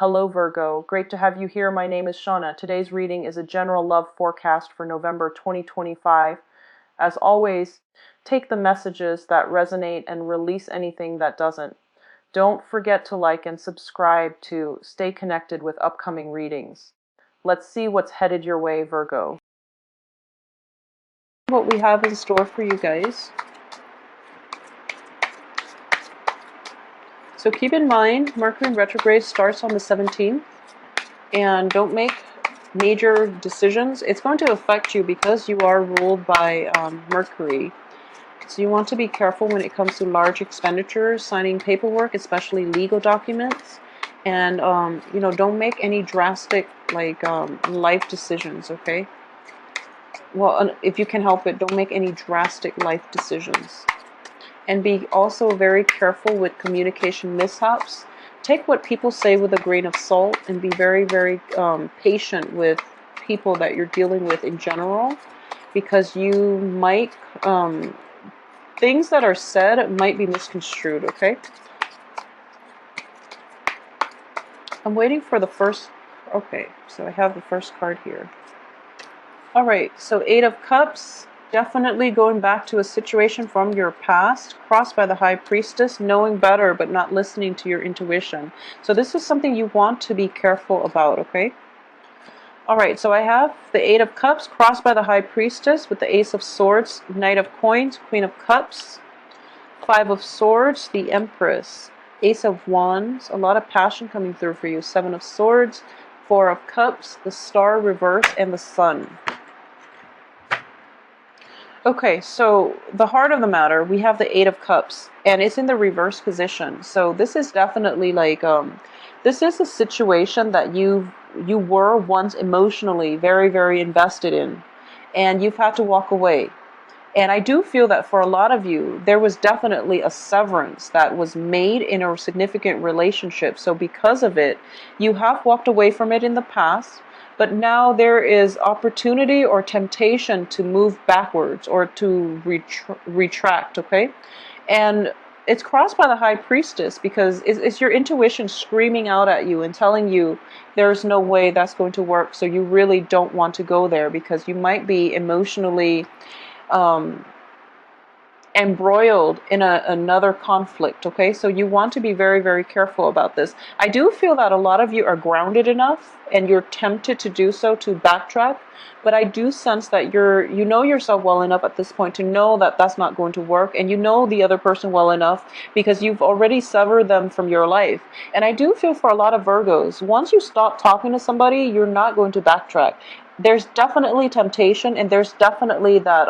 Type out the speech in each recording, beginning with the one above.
Hello Virgo, great to have you here. My name is Shauna. Today's reading is a general love forecast for November 2025. As always, take the messages that resonate and release anything that doesn't. Don't forget to like and subscribe to stay connected with upcoming readings. Let's see what's headed your way, Virgo. What we have in store for you guys. So keep in mind, Mercury in retrograde starts on the 17th, and don't make major decisions. It's going to affect you because you are ruled by Mercury. So you want to be careful when it comes to large expenditures, signing paperwork, especially legal documents, and don't make any drastic life decisions. Okay. Well, if you can help it, don't make any drastic life decisions. And be also very careful with communication mishaps. Take what people say with a grain of salt and be very, very patient with people that you're dealing with in general, because you might, things that are said might be misconstrued, okay? I'm waiting for the first, okay, so I have the first card here. All right, so Eight of Cups. Definitely going back to a situation from your past, crossed by the High Priestess, knowing better but not listening to your intuition. So this is something you want to be careful about, okay? All right, so I have the Eight of Cups crossed by the High Priestess with the Ace of Swords, Knight of Coins, Queen of Cups, Five of Swords, the Empress, Ace of Wands, a lot of passion coming through for you, Seven of Swords, Four of Cups, the Star reverse, and the Sun. Okay, so the heart of the matter, we have the Eight of Cups, and it's in the reverse position. So this is definitely like, this is a situation that you were once emotionally very, very invested in, and you've had to walk away. And I do feel that for a lot of you, there was definitely a severance that was made in a significant relationship. So because of it, you have walked away from it in the past. But now there is opportunity or temptation to move backwards or to retract, okay? And it's crossed by the High Priestess because it's your intuition screaming out at you and telling you there's no way that's going to work. So you really don't want to go there because you might be emotionally embroiled in another conflict, okay? So you want to be very, very careful about this. I do feel that a lot of you are grounded enough and you're tempted to do so, to backtrack, but I do sense that you know yourself well enough at this point to know that that's not going to work, and you know the other person well enough because you've already severed them from your life. And I do feel for a lot of Virgos, once you stop talking to somebody, you're not going to backtrack. There's definitely temptation, and there's definitely that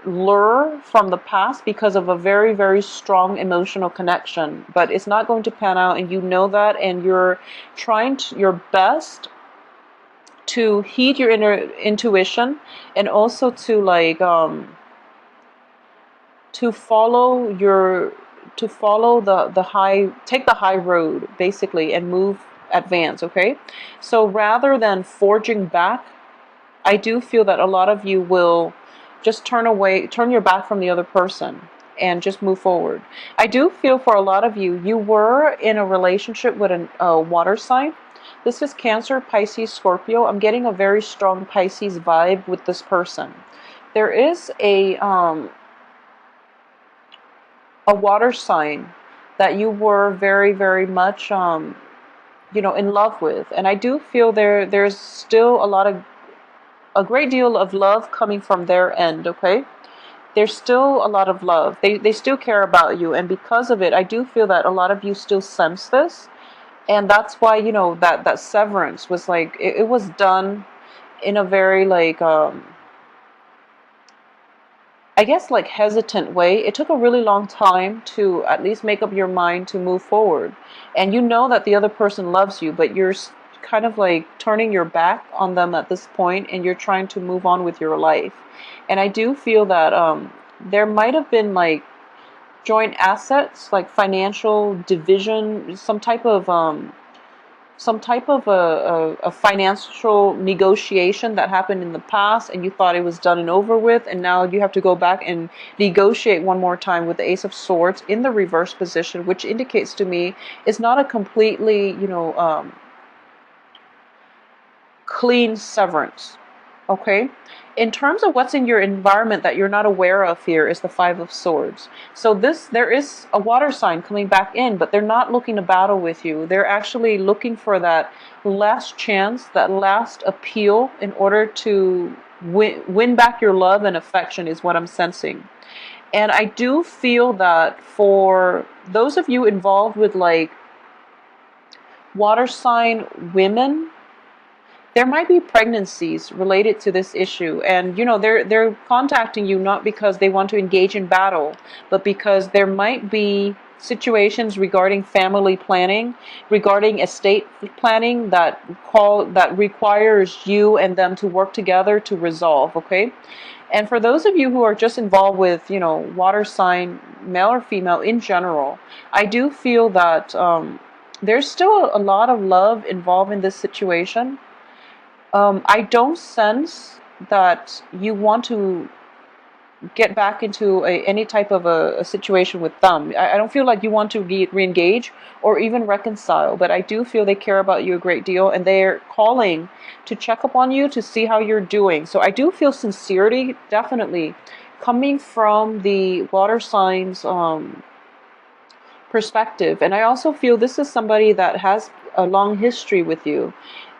lure from the past because of a very, very strong emotional connection, but it's not going to pan out, and you know that, and you're trying your best to heed your inner intuition, and also to follow the high, take the high road basically, and advance, okay? So rather than forging back, I do feel that a lot of you will just turn your back from the other person and just move forward. I do feel for a lot of you, you were in a relationship with a water sign. This is Cancer, Pisces, Scorpio. I'm getting a very strong Pisces vibe with this person. There is a water sign that you were very, very much in love with, and I do feel there's still a great deal of love coming from their end, okay? There's still a lot of love. They still care about you, and because of it, I do feel that a lot of you still sense this, and that's why, that severance was like, it was done in a very I guess hesitant way. It took a really long time to at least make up your mind to move forward. And you know that the other person loves you, but you're kind of turning your back on them at this point, and you're trying to move on with your life. And I do feel that there might have been joint assets, like financial division, some type of some type of a financial negotiation that happened in the past and you thought it was done and over with, and now you have to go back and negotiate one more time with the Ace of Swords in the reverse position, which indicates to me it's not a completely, clean severance. Okay, in terms of what's in your environment that you're not aware of, here is the Five of Swords. So there is a water sign coming back in, but they're not looking to battle with you. They're actually looking for that last chance, that last appeal, in order to win back your love and affection, is what I'm sensing. And I do feel that for those of you involved with like water sign women, there might be pregnancies related to this issue, and they're contacting you not because they want to engage in battle, but because there might be situations regarding family planning, regarding estate planning, that requires you and them to work together to resolve. Okay, and for those of you who are just involved with water sign, male or female in general, I do feel that there's still a lot of love involved in this situation. I don't sense that you want to get back into any type of a situation with them. I don't feel like you want to re-engage or even reconcile, but I do feel they care about you a great deal, and they're calling to check up on you to see how you're doing. So I do feel sincerity definitely coming from the water signs perspective. And I also feel this is somebody that has a long history with you.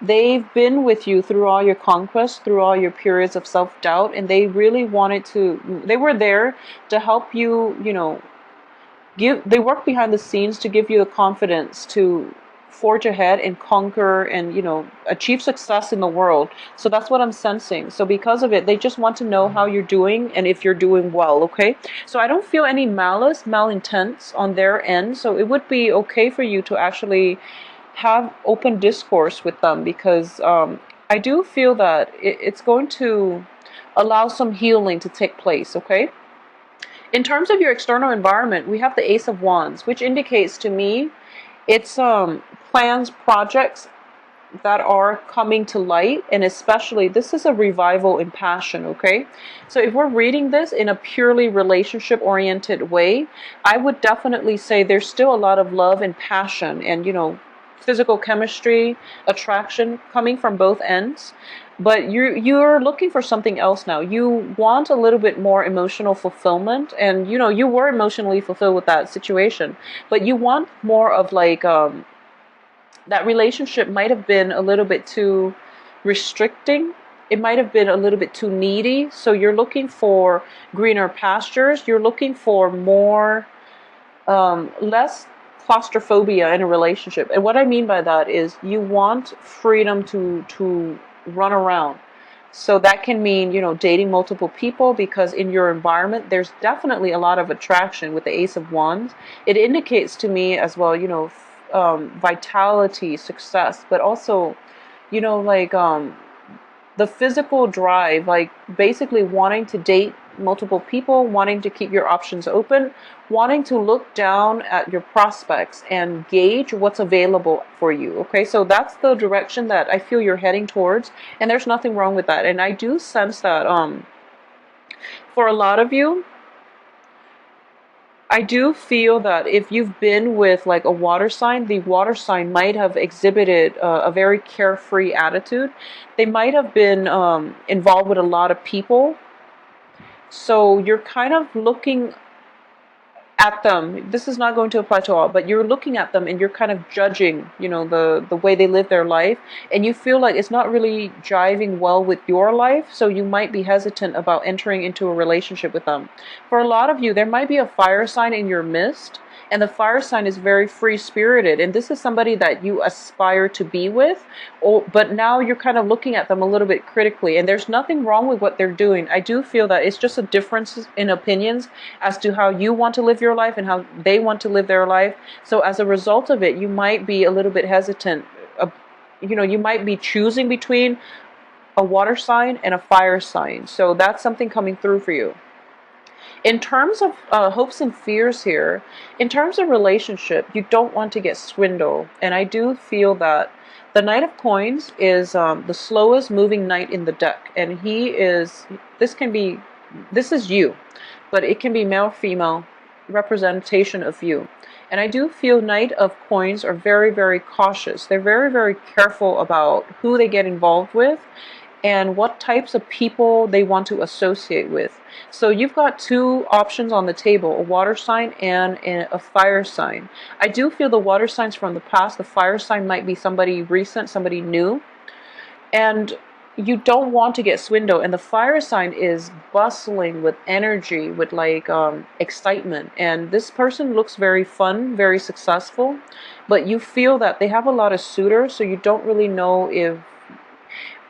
They've been with you through all your conquests, through all your periods of self-doubt, and they really they were there to help you, they work behind the scenes to give you the confidence to forge ahead and conquer and achieve success in the world. So that's what I'm sensing. So because of it, they just want to know how you're doing and if you're doing well. Okay, so I don't feel any malice, malintents on their end, so it would be okay for you to actually have open discourse with them, because I do feel that it's going to allow some healing to take place. Okay, in terms of your external environment, we have the Ace of Wands, which indicates to me it's plans, projects that are coming to light, and especially this is a revival in passion. Okay, so if we're reading this in a purely relationship oriented way, I would definitely say there's still a lot of love and passion and physical chemistry, attraction coming from both ends. But you're looking for something else now. You want a little bit more emotional fulfillment, and you were emotionally fulfilled with that situation, but you want more of like that relationship might have been a little bit too restricting. It might have been a little bit too needy. So you're looking for greener pastures. You're looking for more, less claustrophobia in a relationship. And what I mean by that is you want freedom to run around. So that can mean, dating multiple people, because in your environment, there's definitely a lot of attraction with the Ace of Wands. It indicates to me as well, vitality, success, but also, like the physical drive, like basically wanting to date multiple people, wanting to keep your options open, wanting to look down at your prospects and gauge what's available for you. Okay, so that's the direction that I feel you're heading towards, and there's nothing wrong with that. And I do sense that for a lot of you, I do feel that if you've been with like a water sign, the water sign might have exhibited a very carefree attitude. They might have been involved with a lot of people. So you're kind of looking at them. This is not going to apply to all, but you're looking at them and you're kind of judging, the way they live their life, and you feel like it's not really jiving well with your life, so you might be hesitant about entering into a relationship with them. For a lot of you, there might be a fire sign in your midst, and the fire sign is very free-spirited, and this is somebody that you aspire to be with, but now you're kind of looking at them a little bit critically, and there's nothing wrong with what they're doing. I do feel that it's just a difference in opinions as to how you want to live your life and how they want to live their life. So as a result of it, you might be a little bit hesitant. You might be choosing between a water sign and a fire sign. So that's something coming through for you. In terms of hopes and fears here, in terms of relationship, you don't want to get swindled. And I do feel that The Knight of Coins is the slowest moving knight in the deck, and this can be, this is you, but it can be male, female representation of you. And I do feel Knight of Coins are very, very cautious. They're very, very careful about who they get involved with and what types of people they want to associate with. So you've got two options on the table, a water sign and a fire sign. I do feel the water signs from the past, the fire sign might be somebody recent, somebody new, and you don't want to get swindled. And the fire sign is bustling with energy, with like excitement, and this person looks very fun, very successful, but you feel that they have a lot of suitors, so you don't really know if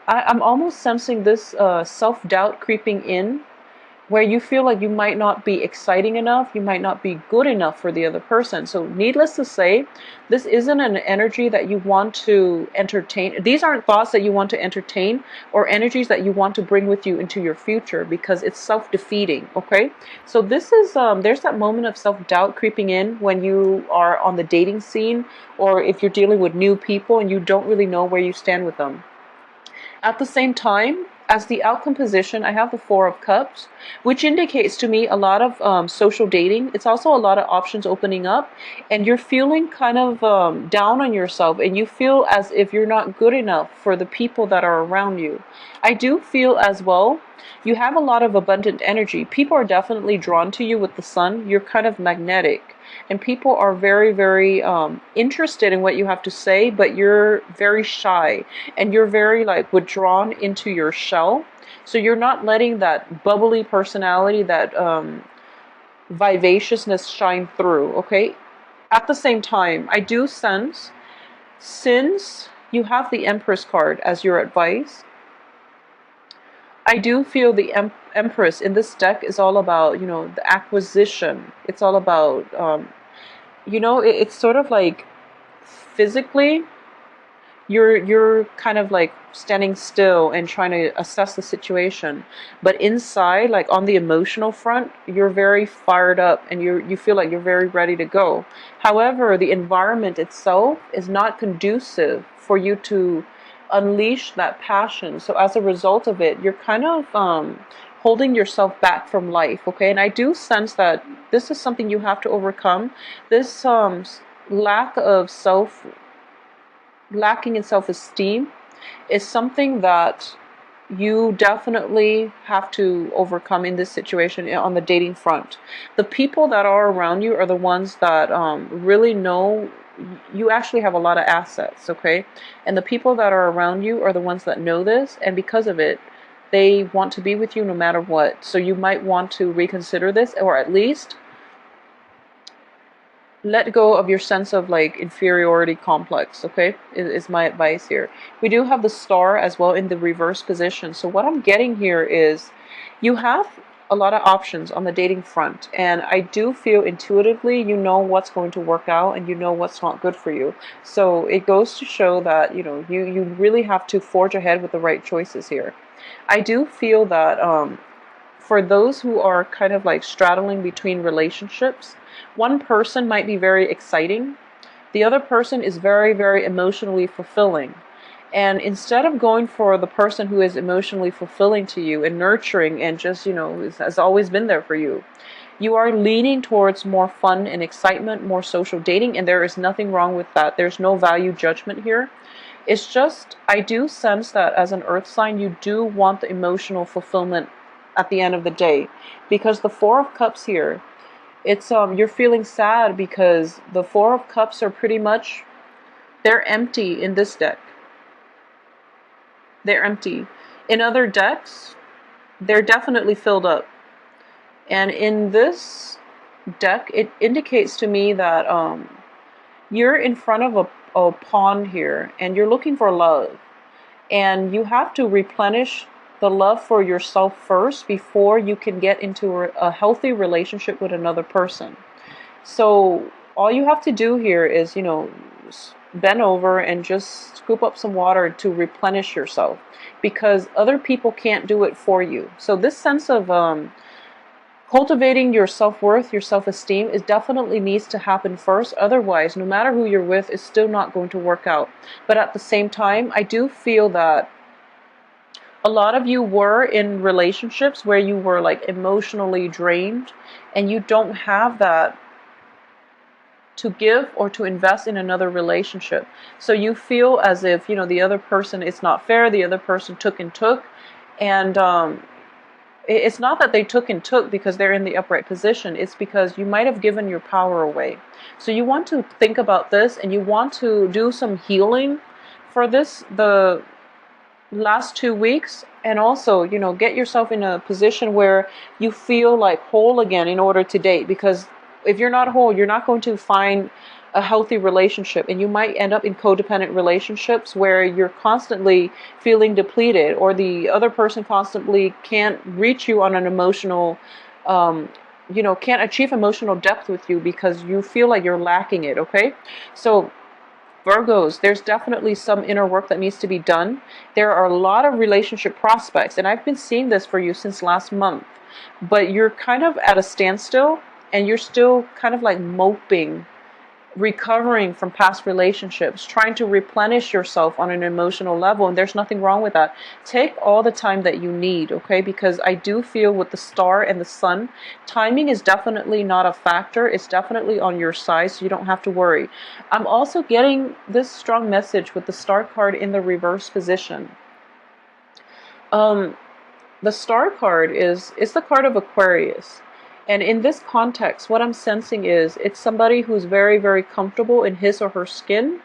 I'm almost sensing this self-doubt creeping in, where you feel like you might not be exciting enough, you might not be good enough for the other person. So needless to say, this isn't an energy that you want to entertain. These aren't thoughts that you want to entertain or energies that you want to bring with you into your future, because it's self-defeating, okay? So this is, there's that moment of self-doubt creeping in when you are on the dating scene, or if you're dealing with new people and you don't really know where you stand with them. At the same time, as the outcome position, I have the Four of Cups, which indicates to me a lot of social dating. It's also a lot of options opening up, and you're feeling kind of down on yourself, and you feel as if you're not good enough for the people that are around you. I do feel as well, you have a lot of abundant energy. People are definitely drawn to you with the sun. You're kind of magnetic, and people are very, very interested in what you have to say, but you're very shy and you're very like withdrawn into your shell. So you're not letting that bubbly personality, that vivaciousness shine through, okay? At the same time, I do sense, since you have the Empress card as your advice, I do feel the Empress in this deck is all about, you know, the acquisition. It's all about, you know, it's sort of like physically, you're kind of like standing still and trying to assess the situation, but inside, like on the emotional front, you're very fired up and you feel like you're very ready to go. However, the environment itself is not conducive for you to unleash that passion. So as a result of it, you're kind of holding yourself back from life, okay? And I do sense that this is something you have to overcome. This lack of lacking in self-esteem is something that you definitely have to overcome in this situation on the dating front. The people that are around you are the ones that really know you actually have a lot of assets, okay? And the people that are around you are the ones that know this, and because of it, they want to be with you no matter what. So you might want to reconsider this, or at least let go of your sense of like inferiority complex, okay, is my advice here. We do have the Star as well in the reverse position. So what I'm getting here is you have a lot of options on the dating front, and I do feel intuitively you know what's going to work out and you know what's not good for you. So it goes to show that, you know, you really have to forge ahead with the right choices here. I do feel that for those who are kind of like straddling between relationships, one person might be very exciting, the other person is very, very emotionally fulfilling. And instead of going for the person who is emotionally fulfilling to you and nurturing and just, you know, has always been there for you, you are leaning towards more fun and excitement, more social dating, and there is nothing wrong with that. There's no value judgment here. It's just, I do sense that as an earth sign, you do want the emotional fulfillment at the end of the day. Because the Four of Cups here, it's you're feeling sad because the Four of Cups are pretty much, they're empty in this deck. They're empty. In other decks, they're definitely filled up. And in this deck, it indicates to me that you're in front of a pond here and you're looking for love. And you have to replenish the love for yourself first before you can get into a healthy relationship with another person. So all you have to do here is, you know, bend over and just scoop up some water to replenish yourself, because other people can't do it for you. So this sense of cultivating your self-worth, your self-esteem, it definitely needs to happen first. Otherwise, no matter who you're with, it's still not going to work out. But at the same time, I do feel that a lot of you were in relationships where you were like emotionally drained, and you don't have that to give or to invest in another relationship. So you feel as if, the other person, it's not fair, the other person took and took. And it's not that they took and took because they're in the upright position. It's because you might have given your power away. So you want to think about this, and you want to do some healing for this the last 2 weeks, and also, get yourself in a position where you feel like whole again in order to date. Because if you're not whole, you're not going to find a healthy relationship, and you might end up in codependent relationships where you're constantly feeling depleted, or the other person constantly can't reach you on an emotional can't achieve emotional depth with you because you feel like you're lacking it. Okay, so Virgos, there's definitely some inner work that needs to be done. There are a lot of relationship prospects, and I've been seeing this for you since last month, but you're kind of at a standstill, and you're still kind of like moping, recovering from past relationships, trying to replenish yourself on an emotional level, and there's nothing wrong with that. Take all the time that you need, okay? Because I do feel with the star and the sun, timing is definitely not a factor. It's definitely on your side, so you don't have to worry. I'm also getting this strong message with the star card in the reverse position. The star card is the card of Aquarius. And in this context, what I'm sensing is it's somebody who's very, very comfortable in his or her skin.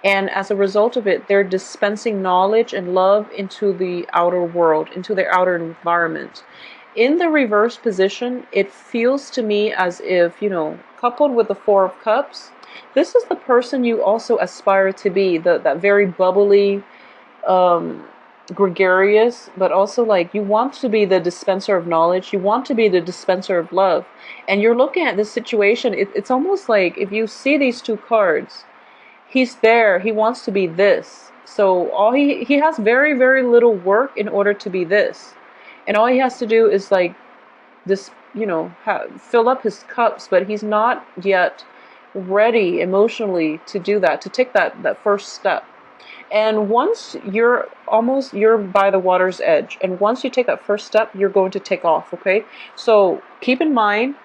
And as a result of it, they're dispensing knowledge and love into the outer world, into their outer environment. In the reverse position, it feels to me as if, coupled with the Four of Cups, this is the person you also aspire to be, that very bubbly, gregarious, but also like you want to be the dispenser of knowledge, you want to be the dispenser of love. And you're looking at this situation, it's almost like if you see these two cards, he's there, he wants to be this. So all he has very, very little work in order to be this. And all he has to do is like this, fill up his cups, but he's not yet ready emotionally to do that, to take that first step. And once you're by the water's edge, and once you take that first step, you're going to take off, okay? So keep in mind,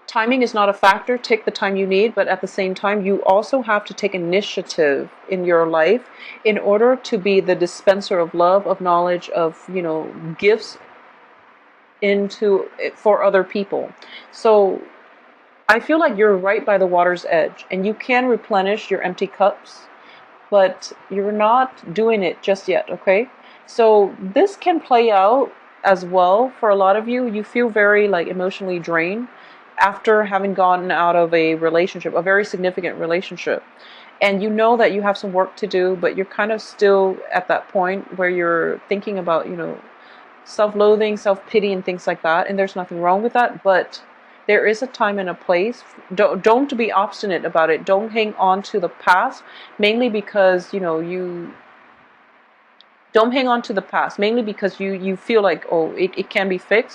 timing is not a factor. Take the time you need, but at the same time, you also have to take initiative in your life in order to be the dispenser of love, of knowledge, of, gifts for other people. So I feel like you're right by the water's edge, and you can replenish your empty cups, but you're not doing it just yet, okay? So this can play out as well for a lot of you. You feel very like emotionally drained after having gotten out of a relationship, a very significant relationship. And you know that you have some work to do, but you're kind of still at that point where you're thinking about, self-loathing, self-pity, and things like that. And there's nothing wrong with that, but there is a time and a place. Don't be obstinate about it. Don't hang on to the past, mainly because, you don't hang on to the past, mainly because you feel like, oh, it can be fixed.